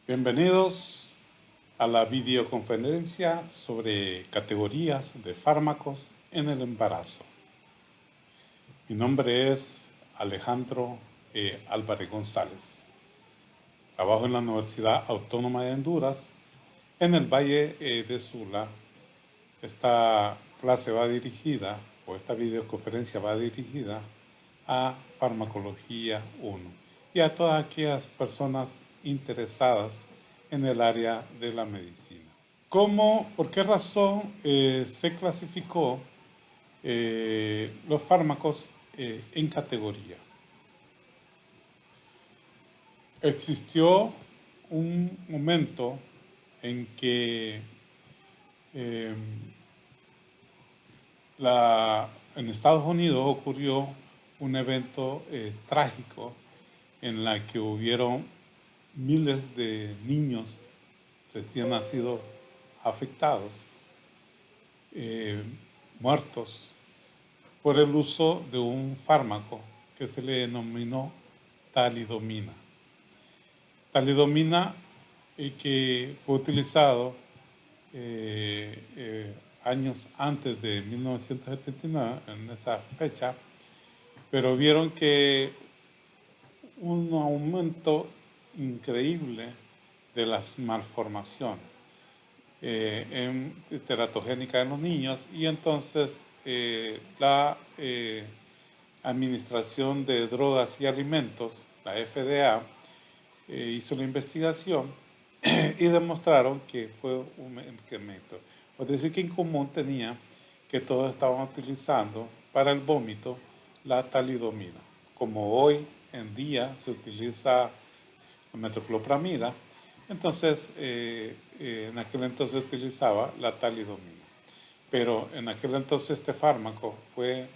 Bienvenidos a la videoconferencia sobre categorías de fármacos en el embarazo. Mi nombre es Alejandro Álvarez González. Trabajo en la Universidad Autónoma de Honduras, en el Valle de Sula. Esta clase va dirigida, o esta videoconferencia va dirigida a Farmacología 1 y a todas aquellas personas interesadas en el área de la medicina. ¿Por qué razón se clasificó los fármacos en categoría? Existió un momento en que en Estados Unidos ocurrió un evento trágico en la que hubieron miles de niños recién nacidos afectados, muertos, por el uso de un fármaco que se le denominó talidomina. Talidomina que fue utilizado años antes de 1979, en esa fecha, pero vieron que un aumento increíble de las malformaciones teratogénicas en los niños, y entonces la Administración de Drogas y Alimentos, la FDA, hizo la investigación y demostraron que fue un medicamento. Es decir, que en común tenía que todos estaban utilizando para el vómito la talidomina. Como hoy en día se utiliza la metoclopramida, entonces en aquel entonces se utilizaba la talidomina. Pero en aquel entonces este fármaco fue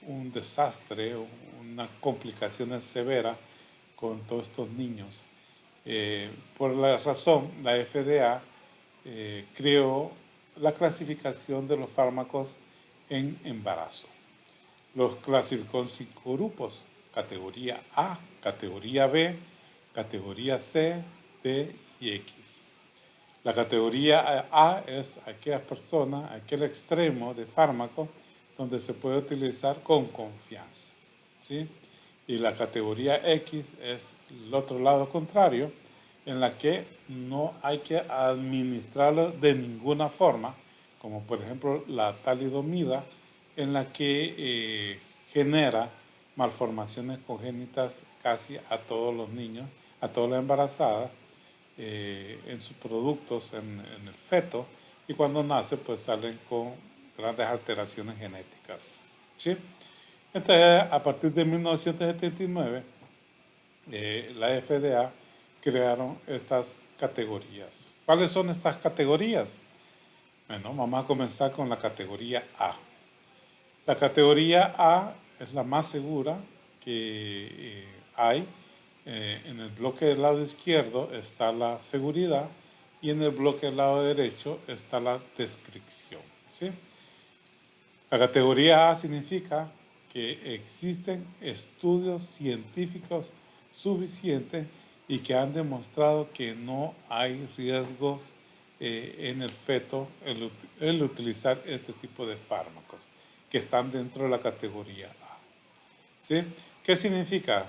un desastre, una complicación severa con todos estos niños. Por la razón, la FDA creó la clasificación de los fármacos en embarazo. Los clasificó en 5 grupos: categoría A, categoría B, categoría C, D y X. La categoría A es aquella persona, aquel extremo de fármaco donde se puede utilizar con confianza, ¿sí? Y la categoría X es el otro lado contrario, en la que no hay que administrarlo de ninguna forma, como por ejemplo la talidomida, en la que genera malformaciones congénitas casi a todos los niños, a todas las embarazadas, en sus productos, en el feto, y cuando nace pues salen con grandes alteraciones genéticas, ¿sí? Entonces, a partir de 1979, la FDA crearon estas categorías. ¿Cuáles son estas categorías? Bueno, vamos a comenzar con la categoría A. La categoría A es la más segura que hay. En el bloque del lado izquierdo está la seguridad y en el bloque del lado derecho está la descripción, ¿sí? La categoría A significa que existen estudios científicos suficientes y que han demostrado que no hay riesgos en el feto el utilizar este tipo de fármacos que están dentro de la categoría A, ¿sí? ¿Qué significa?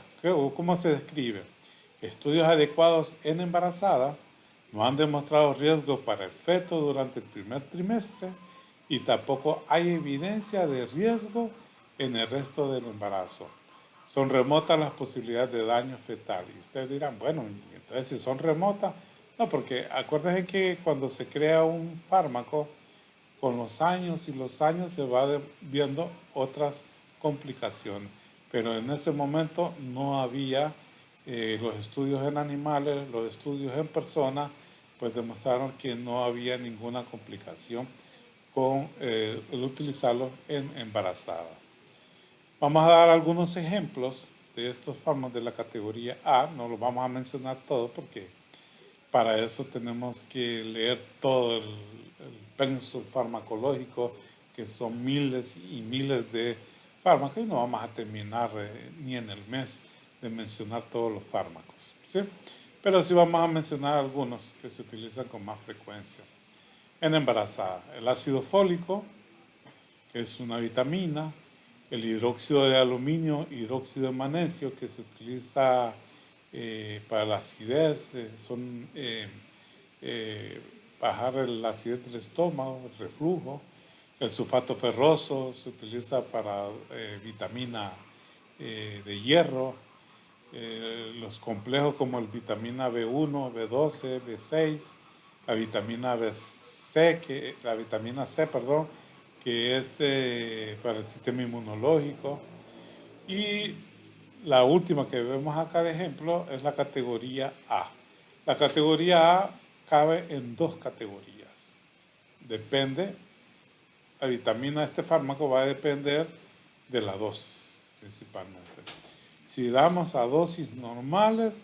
¿Cómo se describe? Estudios adecuados en embarazadas no han demostrado riesgos para el feto durante el primer trimestre y tampoco hay evidencia de riesgo en el resto del embarazo. Son remotas las posibilidades de daño fetal. Y ustedes dirán, bueno, entonces si son remotas, no, porque acuérdense que cuando se crea un fármaco, con los años y los años se va viendo otras complicaciones. Pero en ese momento no había los estudios en animales, los estudios en personas, pues demostraron que no había ninguna complicación con el utilizarlo en embarazada. Vamos a dar algunos ejemplos de estos fármacos de la categoría A. No los vamos a mencionar todos porque para eso tenemos que leer todo el pensum farmacológico, que son miles y miles de fármacos, y no vamos a terminar ni en el mes de mencionar todos los fármacos, ¿sí? pero sí vamos a mencionar algunos que se utilizan con más frecuencia. En embarazada, el ácido fólico, que es una vitamina, el hidróxido de aluminio, hidróxido de magnesio, que se utiliza para la acidez, bajar la acidez del estómago, el reflujo. El sulfato ferroso se utiliza para vitamina de hierro. Los complejos como el vitamina B1, B12, B6, la vitamina la vitamina C, perdón, que es para el sistema inmunológico. Y la última que vemos acá de ejemplo es la categoría A. La categoría A cabe en dos categorías. Depende, la vitamina de este fármaco va a depender de la dosis principalmente. Si damos a dosis normales,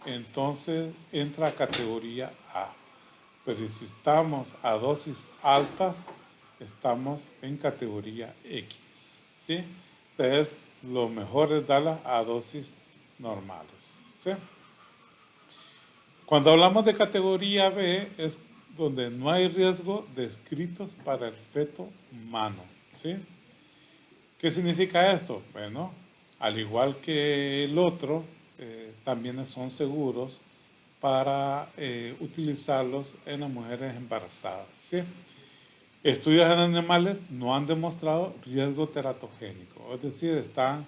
entonces entra a categoría A. Pero si estamos a dosis altas, estamos en categoría X. ¿Sí? Entonces, lo mejor es darla a dosis normales. ¿Sí? Cuando hablamos de categoría B, es donde no hay riesgo descritos para el feto humano. ¿Sí? ¿Qué significa esto? Bueno, al igual que el otro, también son seguros para utilizarlos en las mujeres embarazadas. ¿Sí? Estudios en animales no han demostrado riesgo teratogénico, es decir, están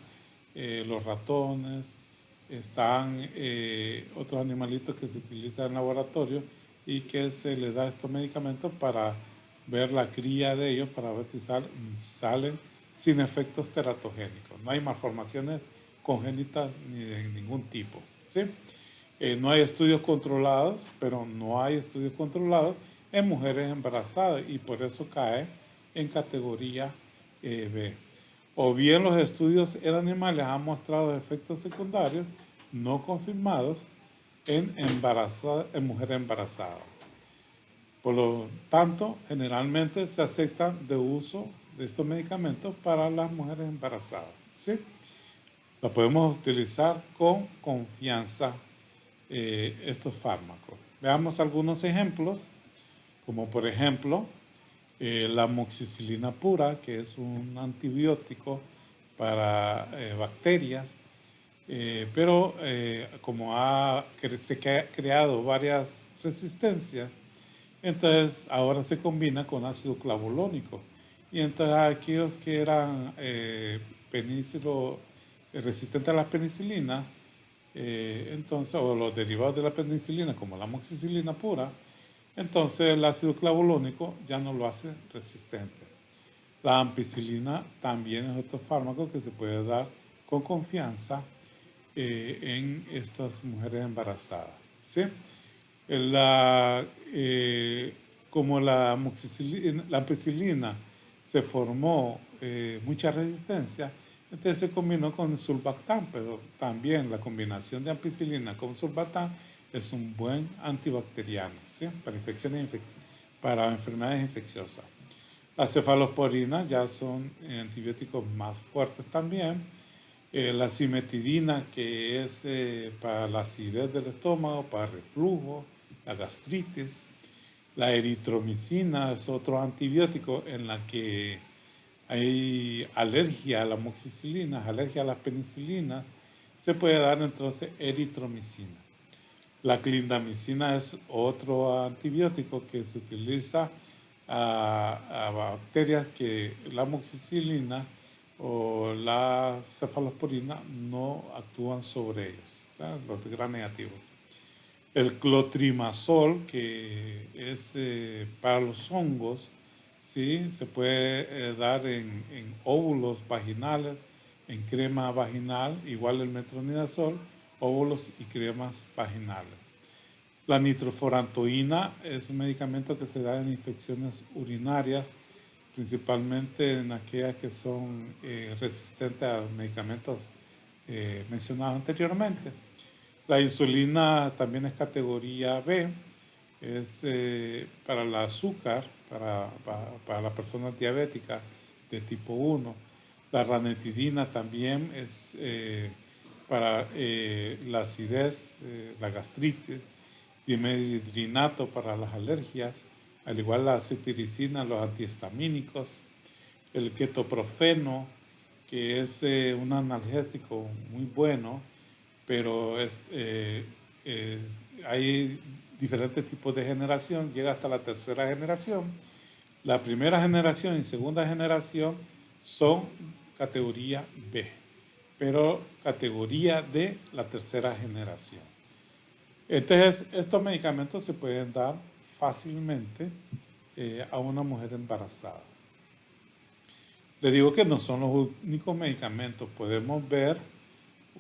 los ratones, están otros animalitos que se utilizan en laboratorio y que se les da estos medicamentos para ver la cría de ellos, para ver si salen sin efectos teratogénicos. No hay malformaciones congénitas ni de ningún tipo. ¿Sí? No hay estudios controlados, pero no hay estudios controlados en mujeres embarazadas y por eso cae en categoría B. O bien los estudios en animales han mostrado efectos secundarios no confirmados en mujeres embarazadas. Por lo tanto, generalmente se aceptan de uso de estos medicamentos para las mujeres embarazadas. ¿Sí? Los podemos utilizar con confianza estos fármacos. Veamos algunos ejemplos, como por ejemplo la amoxicilina pura, que es un antibiótico para bacterias, pero como se ha creado varias resistencias, entonces ahora se combina con ácido clavulónico. Y entonces aquellos que eran resistentes a las penicilinas, entonces, o los derivados de la penicilina, como la amoxicilina pura, entonces el ácido clavulónico ya no lo hace resistente. La ampicilina también es otro fármaco que se puede dar con confianza en estas mujeres embarazadas. ¿Sí? Como la ampicilina se formó mucha resistencia, entonces se combinó con el sulbactam, pero también la combinación de ampicilina con sulbactam es un buen antibacteriano, ¿sí? Para enfermedades infecciosas. Las cefalosporinas ya son antibióticos más fuertes también. La cimetidina, que es para la acidez del estómago, para reflujo, la gastritis. La eritromicina es otro antibiótico en la que hay alergia a la amoxicilina, alergia a las penicilinas, se puede dar entonces eritromicina. La clindamicina es otro antibiótico que se utiliza a bacterias que la amoxicilina o la cefalosporina no actúan sobre ellos, ¿sabes? Los gram negativos. El clotrimazol, que es para los hongos, ¿sí? Se puede dar en óvulos vaginales, en crema vaginal, igual el metronidazol, óvulos y cremas vaginales. La nitrofurantoína es un medicamento que se da en infecciones urinarias, principalmente en aquellas que son resistentes a los medicamentos mencionados anteriormente. La insulina también es categoría B, es para el azúcar, para las personas diabéticas de tipo 1. La ranitidina también es para la acidez, la gastritis, dimedrinato para las alergias, al igual la cetiricina, los antihistamínicos, el ketoprofeno, que es un analgésico muy bueno, pero hay diferentes tipos de generación, llega hasta la tercera generación. La primera generación y segunda generación son categoría B, pero categoría D, la tercera generación. Entonces, estos medicamentos se pueden dar fácilmente a una mujer embarazada. Les digo que no son los únicos medicamentos. Podemos ver,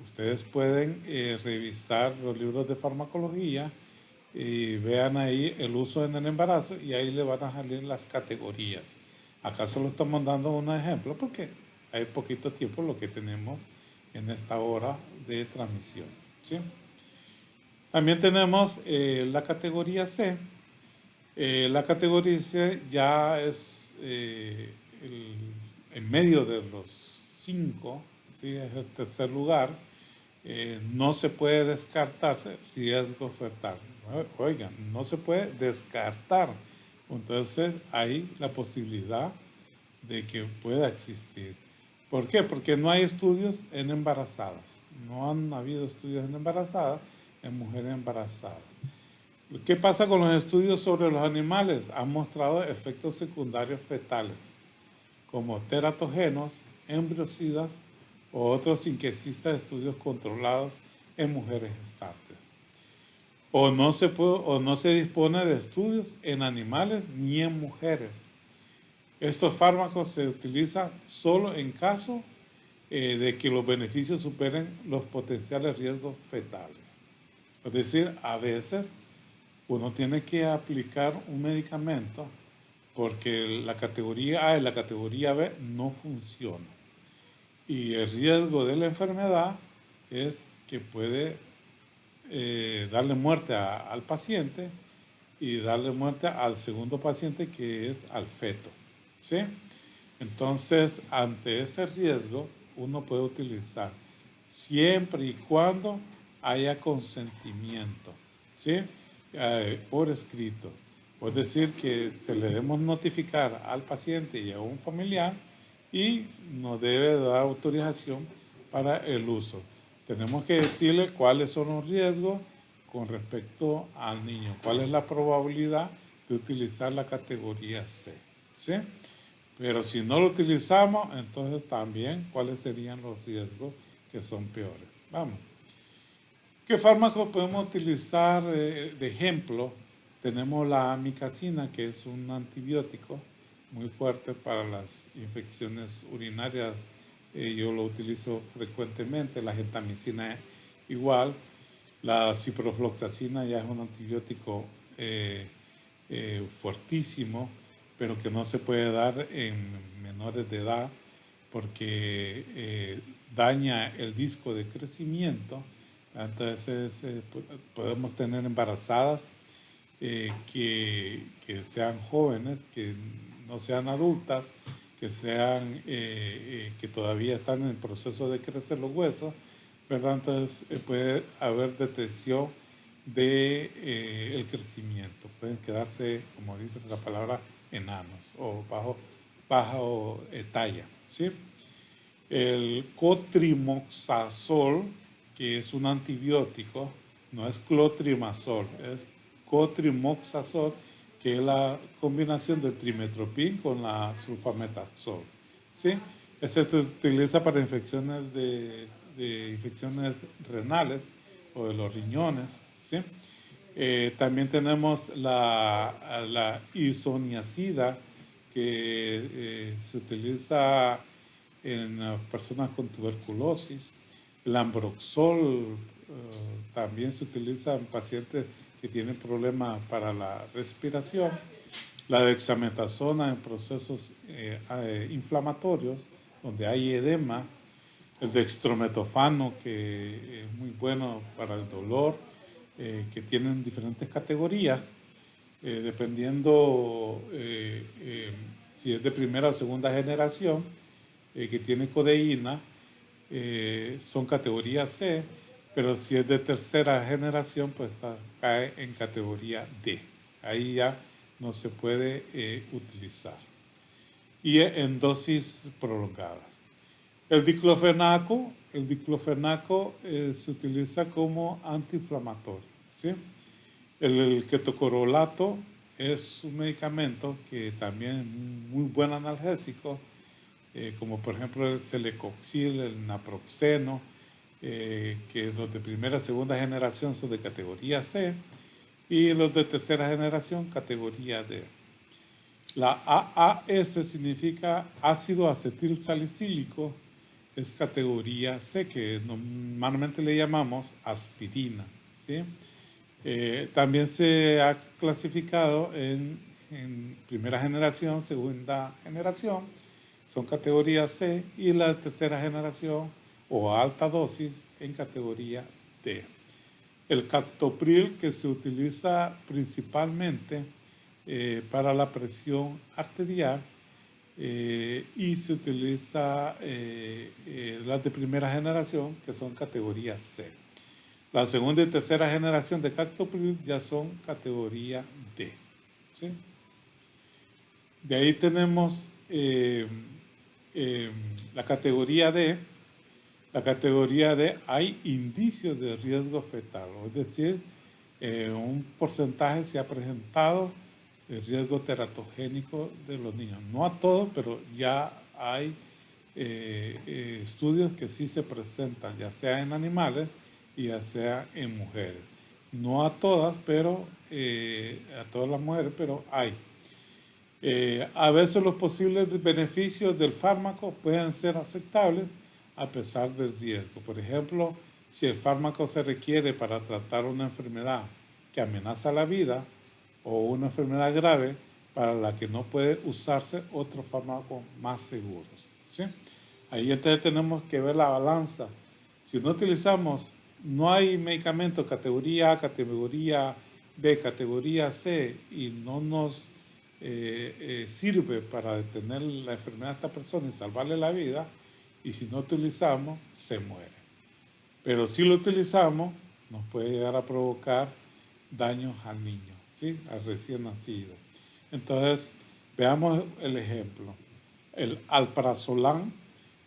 ustedes pueden revisar los libros de farmacología y vean ahí el uso en el embarazo y ahí le van a salir las categorías. Acá solo estamos dando un ejemplo porque hay poquito tiempo lo que tenemos en esta hora de transmisión, ¿sí? También tenemos la categoría C. La categoría C ya es en medio de los 5, ¿sí? Es el tercer lugar. No se puede descartarse riesgo fetal. Oigan, no se puede descartar. Entonces hay la posibilidad de que pueda existir. ¿Por qué? Porque no hay estudios en embarazadas. No han habido estudios en embarazadas, en mujeres embarazadas. ¿Qué pasa con los estudios sobre los animales? Han mostrado efectos secundarios fetales, como teratogenos, embriocidas o otros sin que existan estudios controlados en mujeres gestantes. O no se dispone de estudios en animales ni en mujeres. Estos fármacos se utilizan solo en caso de que los beneficios superen los potenciales riesgos fetales. Es decir, a veces uno tiene que aplicar un medicamento porque la categoría A y la categoría B no funcionan. Y el riesgo de la enfermedad es que puede darle muerte al paciente y darle muerte al segundo paciente, que es al feto, ¿sí? Entonces, ante ese riesgo, uno puede utilizar siempre y cuando haya consentimiento, ¿sí? Por escrito. Es decir, que se le debemos notificar al paciente y a un familiar y nos debe dar autorización para el uso. Tenemos que decirle cuáles son los riesgos con respecto al niño, cuál es la probabilidad de utilizar la categoría C, ¿sí? Pero si no lo utilizamos, entonces también cuáles serían los riesgos que son peores. Vamos. ¿Qué fármacos podemos utilizar de ejemplo? Tenemos la amicacina, que es un antibiótico muy fuerte para las infecciones urinarias. Yo lo utilizo frecuentemente. La gentamicina igual. La ciprofloxacina ya es un antibiótico fuertísimo, pero que no se puede dar en menores de edad porque daña el disco de crecimiento. Entonces podemos tener embarazadas que sean jóvenes, que no sean adultas, que sean que todavía están en el proceso de crecer los huesos, ¿verdad? Entonces puede haber detección de el crecimiento, pueden quedarse, como dice la palabra, enanos o bajo talla, ¿sí? El cotrimoxazol, que es un antibiótico, no es clotrimazol, es cotrimoxazol, que es la combinación del trimetoprim con la sulfametazol, ¿sí? Ese se utiliza para infecciones de infecciones renales o de los riñones, ¿sí? También tenemos la isoniazida, que se utiliza en personas con tuberculosis. El ambroxol también se utiliza en pacientes que tienen problemas para la respiración. La dexametasona en procesos inflamatorios, donde hay edema. El dextrometofano, que es muy bueno para el dolor, que tienen diferentes categorías, dependiendo si es de primera o segunda generación, que tiene codeína, son categoría C, pero si es de tercera generación, pues cae en categoría D. Ahí ya no se puede utilizar. Y en dosis prolongadas. El diclofenaco se utiliza como antiinflamatorio, ¿sí? El ketoconazolato es un medicamento que también es muy buen analgésico, como por ejemplo el celecoxib, el naproxeno, que los de primera y segunda generación son de categoría C, y los de tercera generación categoría D. La AAS significa ácido acetil salicílico, es categoría C, que normalmente le llamamos aspirina, ¿sí? También se ha clasificado en primera generación, segunda generación, son categoría C, y la tercera generación o alta dosis en categoría D. El captopril, que se utiliza principalmente para la presión arterial, y se utiliza las de primera generación, que son categoría C. La segunda y tercera generación de captopril ya son categoría D, ¿sí? De ahí tenemos la categoría D. La categoría D, hay indicios de riesgo fetal, es decir, un porcentaje se ha presentado de riesgo teratogénico de los niños. No a todos, pero ya hay estudios que sí se presentan, ya sea en animales y ya sea en mujeres. No a todas, pero a todas las mujeres, pero hay. A veces los posibles beneficios del fármaco pueden ser aceptables a pesar del riesgo. Por ejemplo, si el fármaco se requiere para tratar una enfermedad que amenaza la vida o una enfermedad grave para la que no puede usarse otros fármacos más seguros, ¿sí? Ahí entonces tenemos que ver la balanza. Si no utilizamos, no hay medicamento categoría A, categoría B, categoría C y no nos sirve para detener la enfermedad de esta persona y salvarle la vida, y si no utilizamos, se muere. Pero si lo utilizamos, nos puede llegar a provocar daños al niño, ¿sí? Al recién nacido. Entonces, veamos el ejemplo. El alprazolam,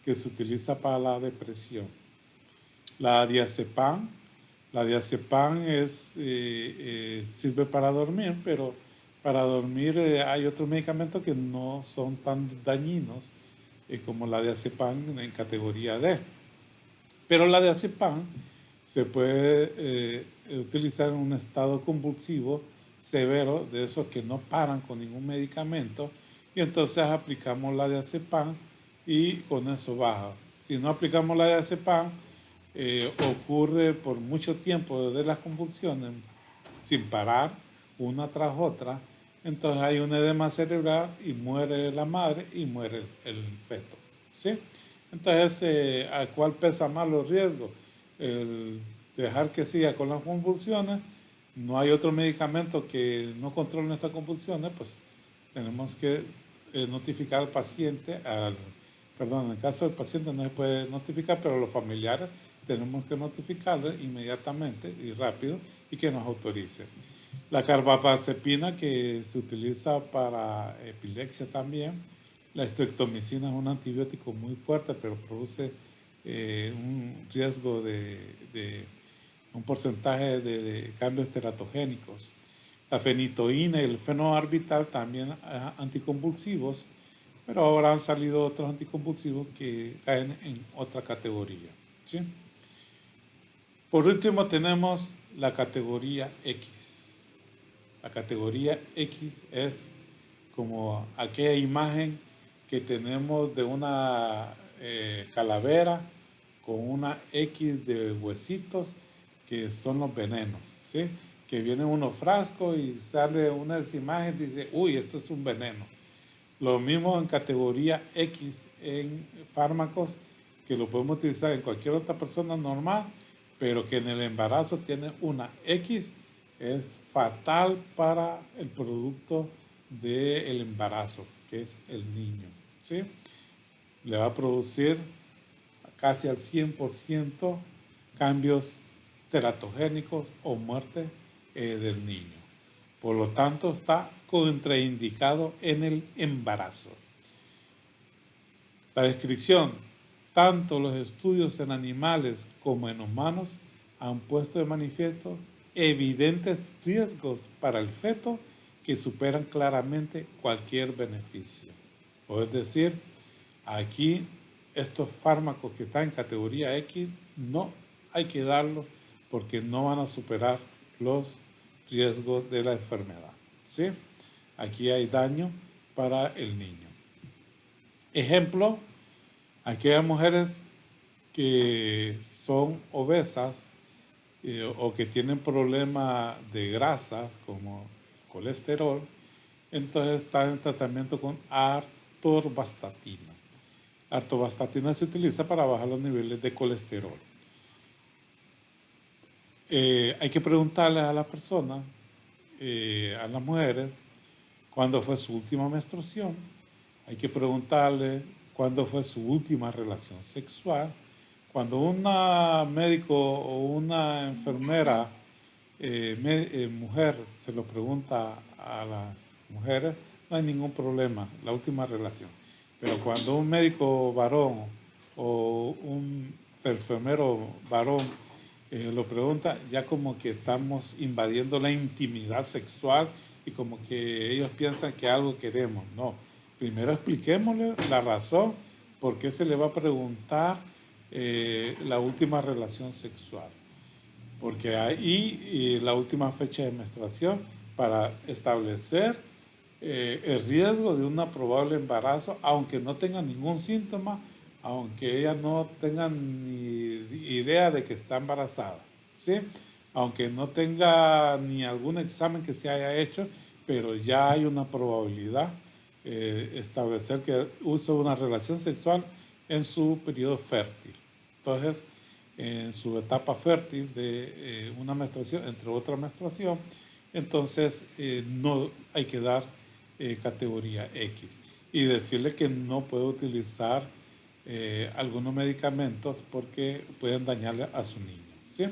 que se utiliza para la depresión. La diazepam sirve para dormir, pero para dormir hay otros medicamentos que no son tan dañinos como la diazepam en categoría D. Pero la diazepam se puede utilizar en un estado convulsivo severo, de esos que no paran con ningún medicamento, y entonces aplicamos la diazepam y con eso baja. Si no aplicamos la diazepam, ocurre por mucho tiempo desde las convulsiones sin parar, una tras otra, entonces hay un edema cerebral y muere la madre y muere el feto, ¿sí? Entonces, ¿a cuál pesa más los riesgos? El dejar que siga con las convulsiones, no hay otro medicamento que no controle estas convulsiones, pues tenemos que notificar al paciente, en el caso del paciente no se puede notificar, pero los familiares tenemos que notificarle inmediatamente y rápido y que nos autorice. La carbamazepina, que se utiliza para epilepsia también. La estreptomicina es un antibiótico muy fuerte, pero produce un riesgo de un porcentaje de cambios teratogénicos. La fenitoína y el fenobarbital también anticonvulsivos, pero ahora han salido otros anticonvulsivos que caen en otra categoría, ¿sí? Por último tenemos la categoría X. La categoría X es como aquella imagen que tenemos de una calavera con una X de huesitos, que son los venenos, ¿sí? Que vienen unos frascos y sale una imagen y dice, uy, esto es un veneno. Lo mismo en categoría X en fármacos, que lo podemos utilizar en cualquier otra persona normal, pero que en el embarazo tiene una X, es fatal para el producto del embarazo, que es el niño, ¿sí? Le va a producir casi al 100% cambios teratogénicos o muerte del niño. Por lo tanto, está contraindicado en el embarazo. La descripción, tanto los estudios en animales como en humanos han puesto de manifiesto evidentes riesgos para el feto que superan claramente cualquier beneficio. O es decir, aquí estos fármacos que están en categoría X no hay que darlos porque no van a superar los riesgos de la enfermedad. ¿Sí? Aquí hay daño para el niño. Ejemplo, aquellas mujeres que son obesas o que tienen problemas de grasas como colesterol, entonces están en tratamiento con atorvastatina. Atorvastatina se utiliza para bajar los niveles de colesterol. Hay que preguntarle a las personas, a las mujeres, cuándo fue su última menstruación. Hay que preguntarle cuándo fue su última relación sexual. Cuando un médico o una enfermera mujer se lo pregunta a las mujeres, no hay ningún problema, la última relación. Pero cuando un médico varón o un enfermero varón lo pregunta, ya como que estamos invadiendo la intimidad sexual y como que ellos piensan que algo queremos. No, primero expliquémosle la razón por qué se le va a preguntar la última relación sexual. Porque ahí la última fecha de menstruación para establecer el riesgo de un probable embarazo, aunque no tenga ningún síntoma, aunque ella no tenga ni idea de que está embarazada, ¿sí? Aunque no tenga ni algún examen que se haya hecho, pero ya hay una probabilidad establecer que usa una relación sexual en su periodo fértil. Entonces, en su etapa fértil de una menstruación, entre otra menstruación, entonces no hay que dar categoría X y decirle que no puede utilizar algunos medicamentos porque pueden dañarle a su niño, ¿sí?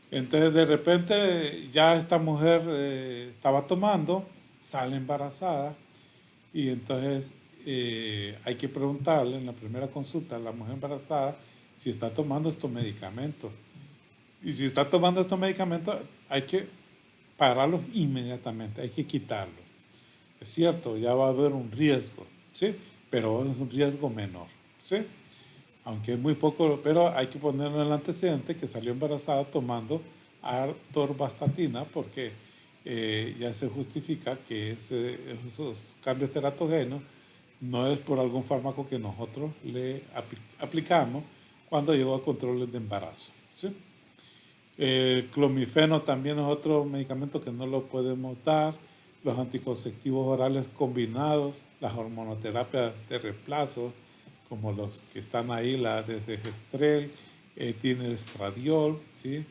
Entonces de repente ya esta mujer estaba tomando, sale embarazada y entonces hay que preguntarle en la primera consulta a la mujer embarazada si está tomando estos medicamentos. Y si está tomando estos medicamentos, hay que pararlos inmediatamente, hay que quitarlos. Es cierto, ya va a haber un riesgo, ¿sí? Pero es un riesgo menor, ¿sí? Aunque es muy poco, pero hay que ponerlo en el antecedente que salió embarazada tomando atorvastatina porque ya se justifica que esos cambios teratogénicos no es por algún fármaco que nosotros le aplicamos cuando llegó a controles de embarazo, ¿sí? Clomifeno también es otro medicamento que no lo podemos dar, los anticonceptivos orales combinados, las hormonoterapias de reemplazo, como los que están ahí, la desegestrel, tiene el estradiol, ¿sí?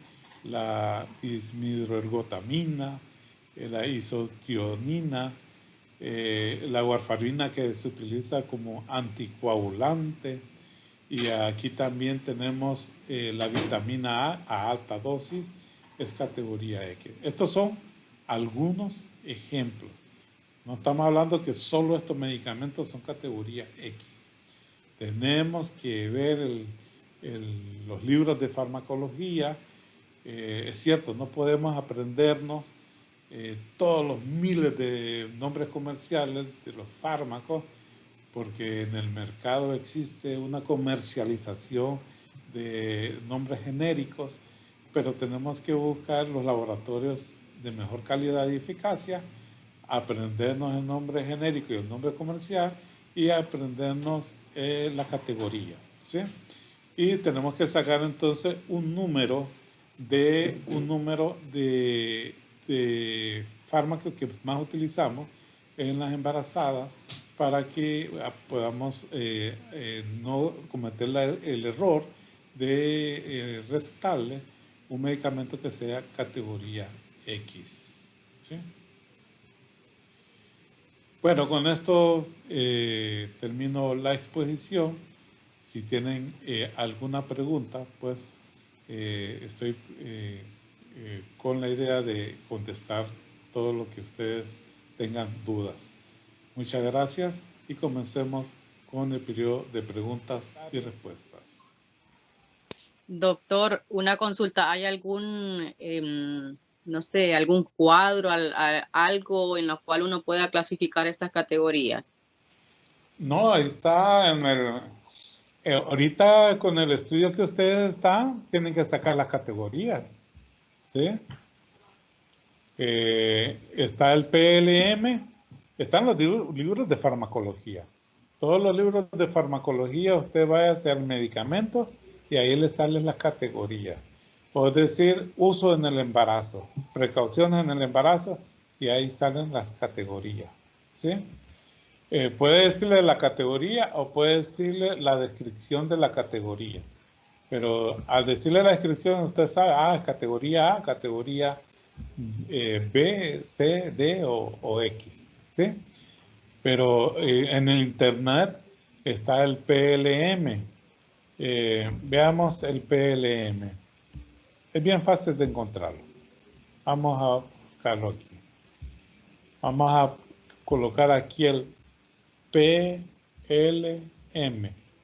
La dismidroergotamina, la isotionina, la warfarina que se utiliza como anticoagulante, y aquí también tenemos la vitamina A alta dosis, es categoría X. Estos son algunos ejemplos. No estamos hablando que solo estos medicamentos son categoría X. Tenemos que ver los libros de farmacología. Es cierto, no podemos aprendernos todos los miles de nombres comerciales de los fármacos, porque en el mercado existe una comercialización de nombres genéricos, pero tenemos que buscar los laboratorios de mejor calidad y eficacia, aprendernos el nombre genérico y el nombre comercial y aprendernos la categoría, ¿sí? Y tenemos que sacar entonces un número de fármacos que más utilizamos en las embarazadas para que podamos no cometer el error de recetarle un medicamento que sea categoría X, ¿sí? Bueno, con esto termino la exposición Si tienen alguna pregunta, pues estoy con la idea de contestar todo lo que ustedes tengan dudas. Muchas gracias y comencemos con el periodo de preguntas y respuestas. Doctor, una consulta, ¿hay algún, no sé, algún cuadro, algo en lo cual uno pueda clasificar estas categorías? No, ahí está en el... ahorita con el estudio que ustedes están, tienen que sacar las categorías, ¿sí? Está el PLM, están los libros de farmacología. Todos los libros de farmacología, usted vaya hacia el medicamento y ahí le salen las categorías. O decir, uso en el embarazo, precauciones en el embarazo, y ahí salen las categorías, ¿sí? Puede decirle la categoría o puede decirle la descripción de la categoría. Pero al decirle la descripción, usted sabe, categoría A, categoría B, C, D o X, ¿sí? Pero en el internet está el PLM. Veamos el PLM. Es bien fácil de encontrarlo. Vamos a buscarlo aquí. Vamos a colocar aquí el PLM,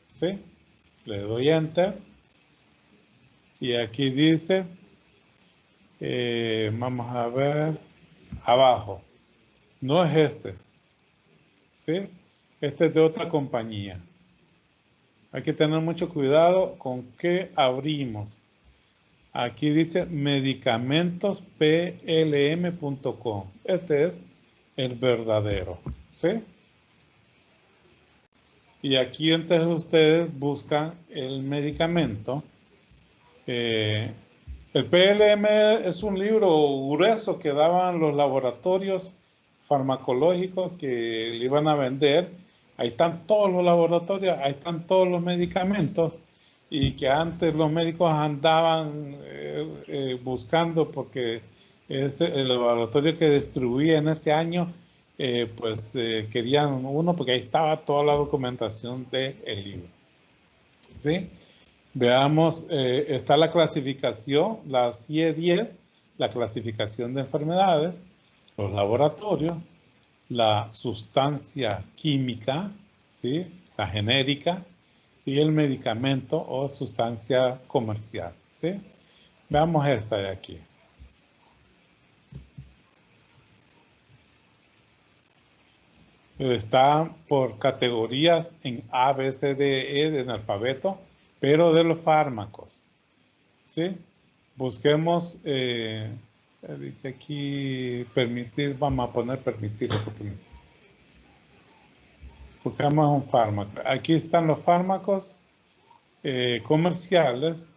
¿sí? Le doy Enter. Y aquí dice, vamos a ver, abajo. No es este, ¿sí? Este es de otra compañía. Hay que tener mucho cuidado con qué abrimos. Aquí dice medicamentosplm.com. Este es el verdadero, ¿sí? Y aquí entonces ustedes buscan el medicamento. El PLM es un libro grueso que daban los laboratorios farmacológicos que le iban a vender. Ahí están todos los laboratorios, ahí están todos los medicamentos y que antes los médicos andaban buscando porque es el laboratorio que distribuía en ese año, querían uno porque ahí estaba toda la documentación del libro. ¿Sí? Veamos, está la clasificación, la CIE-10, la clasificación de enfermedades, los laboratorios, la sustancia química, ¿sí? La genérica, y el medicamento o sustancia comercial, ¿sí? Veamos esta de aquí. Está por categorías en A, B, C, D, E en alfabeto, pero de los fármacos, ¿sí? Busquemos, dice aquí permitir, vamos a poner permitir. Buscamos un fármaco. Aquí están los fármacos comerciales,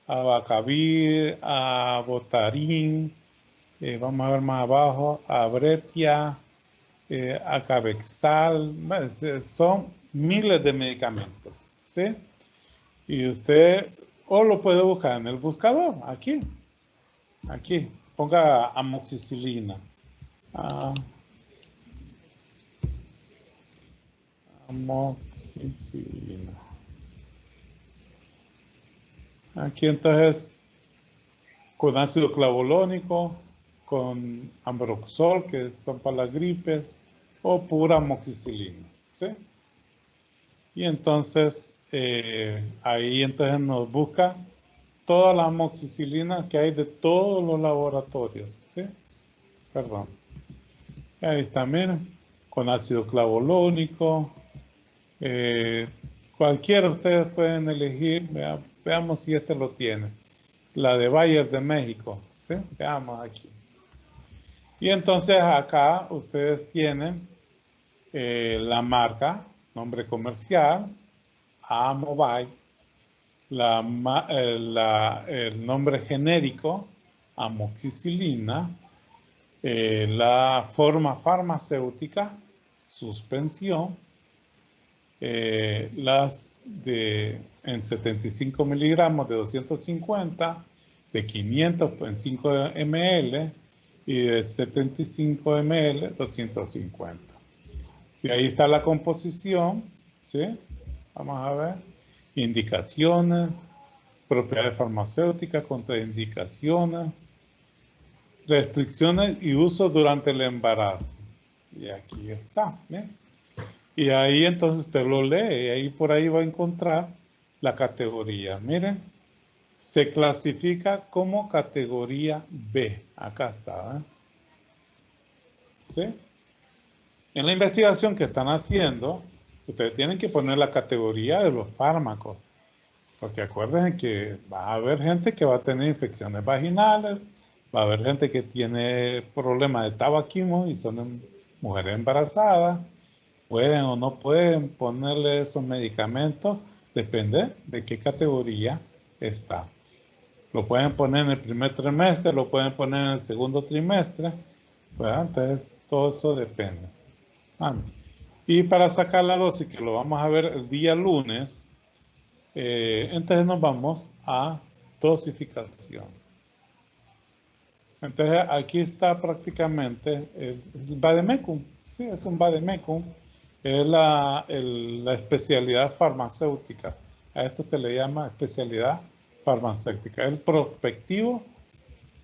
Abacavir, Abotarin, vamos a ver más abajo, Abretia, Acavexal, son miles de medicamentos, ¿sí? Y usted o lo puede buscar en el buscador, aquí, ponga amoxicilina. Amoxicilina. Aquí entonces, con ácido clavolónico, con ambroxol, que son para las gripes, o pura amoxicilina, ¿sí? Y entonces, ahí entonces nos busca toda la amoxicilina que hay de todos los laboratorios, ¿sí? Perdón. Ahí está, miren, con ácido clavolónico. Cualquiera ustedes pueden elegir, veamos si este lo tiene. La de Bayer de México, ¿sí? Veamos aquí. Y entonces acá ustedes tienen la marca, nombre comercial, Amovay, el nombre genérico, amoxicilina, la forma farmacéutica, suspensión, las en 75 miligramos de 250, de 500 en 5 ml y de 75 ml 250. Y ahí está la composición, ¿sí? Vamos a ver. indicaciones, propiedades farmacéuticas, contraindicaciones, restricciones y uso durante el embarazo. Y aquí está, ¿bien? Y ahí entonces usted lo lee y ahí por ahí va a encontrar la categoría. Miren, se clasifica como categoría B. Acá está, ¿eh? ¿Sí? En la investigación que están haciendo, ustedes tienen que poner la categoría de los fármacos. Porque acuérdense que va a haber gente que va a tener infecciones vaginales, va a haber gente que tiene problemas de tabaquismo y son mujeres embarazadas. Pueden o no pueden ponerle esos medicamentos, depende de qué categoría está. Lo pueden poner en el primer trimestre, lo pueden poner en el segundo trimestre, pues entonces todo eso depende. Y para sacar la dosis, que lo vamos a ver el día lunes, entonces nos vamos a dosificación. Entonces aquí está prácticamente el vademecum. Sí, es un vademecum. Es la especialidad farmacéutica. A esto se le llama especialidad farmacéutica. El prospectivo,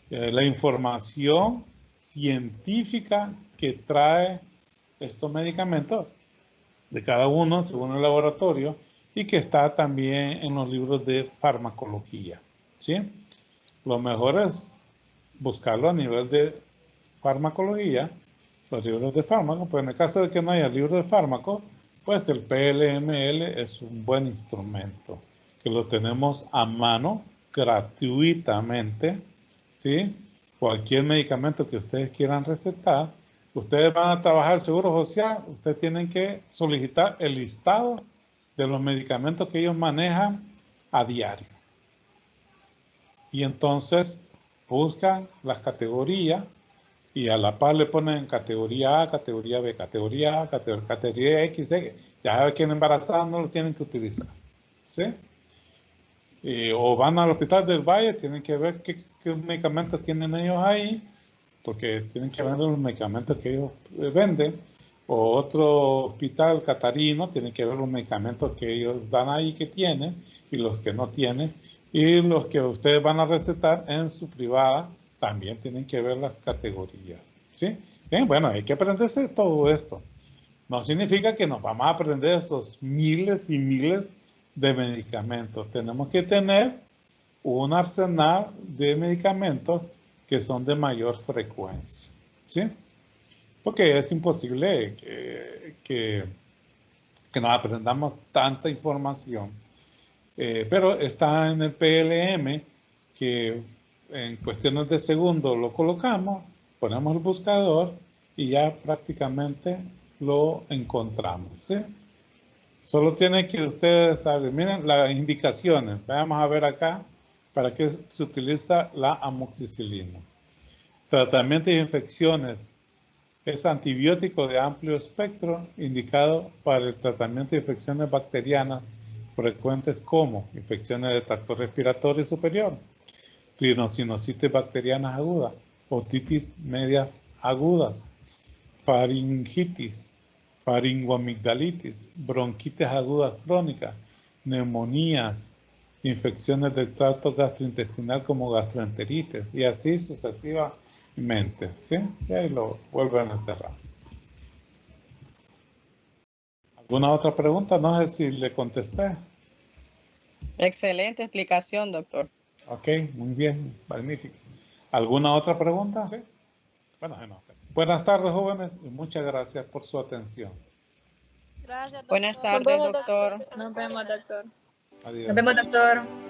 la información científica que trae estos medicamentos de cada uno según el laboratorio y que está también en los libros de farmacología. ¿Sí? Lo mejor es buscarlo a nivel de farmacología, los libros de fármaco, pues en el caso de que no haya libros de fármaco, pues el PLML es un buen instrumento, que lo tenemos a mano gratuitamente, ¿sí? Cualquier medicamento que ustedes quieran recetar, ustedes van a trabajar el Seguro Social, ustedes tienen que solicitar el listado de los medicamentos que ellos manejan a diario. Y entonces buscan las categorías y a la par le ponen categoría A, categoría B, categoría A, categoría X, ya sabe que en embarazada no lo tienen que utilizar, ¿sí? O van al hospital del Valle, tienen que ver qué medicamentos tienen ellos ahí, porque tienen que vender los medicamentos que ellos venden. O otro hospital catarino, tienen que ver los medicamentos que ellos dan ahí que tienen y los que no tienen. Y los que ustedes van a recetar en su privada, también tienen que ver las categorías. ¿Sí? Bien, bueno, hay que aprenderse todo esto. No significa que nos vamos a aprender esos miles y miles de medicamentos. Tenemos que tener un arsenal de medicamentos que son de mayor frecuencia. ¿Sí? Porque es imposible que nos aprendamos tanta información. Pero está en el PLM que en cuestiones de segundos lo colocamos, ponemos el buscador y ya prácticamente lo encontramos. ¿Sí? Solo tiene que ustedes saber, miren las indicaciones. Vamos a ver acá para qué se utiliza la amoxicilina. Tratamiento de infecciones. Es antibiótico de amplio espectro indicado para el tratamiento de infecciones bacterianas frecuentes como infecciones del tracto respiratorio superior, rinocinositis bacterianas agudas, otitis medias agudas, faringitis, faringoamigdalitis, bronquitis agudas crónicas, neumonías, infecciones del tracto gastrointestinal como gastroenteritis y así sucesivamente, ¿sí? Y ahí lo vuelven a cerrar. ¿Alguna otra pregunta? No sé si le contesté. Excelente explicación, doctor. Ok, muy bien, magnífico. ¿Alguna otra pregunta? Sí. Bueno, no. Buenas tardes, jóvenes, y muchas gracias por su atención. Gracias, doctor. Buenas tardes, doctor. Nos vemos, doctor. Adiós. Nos vemos, doctor.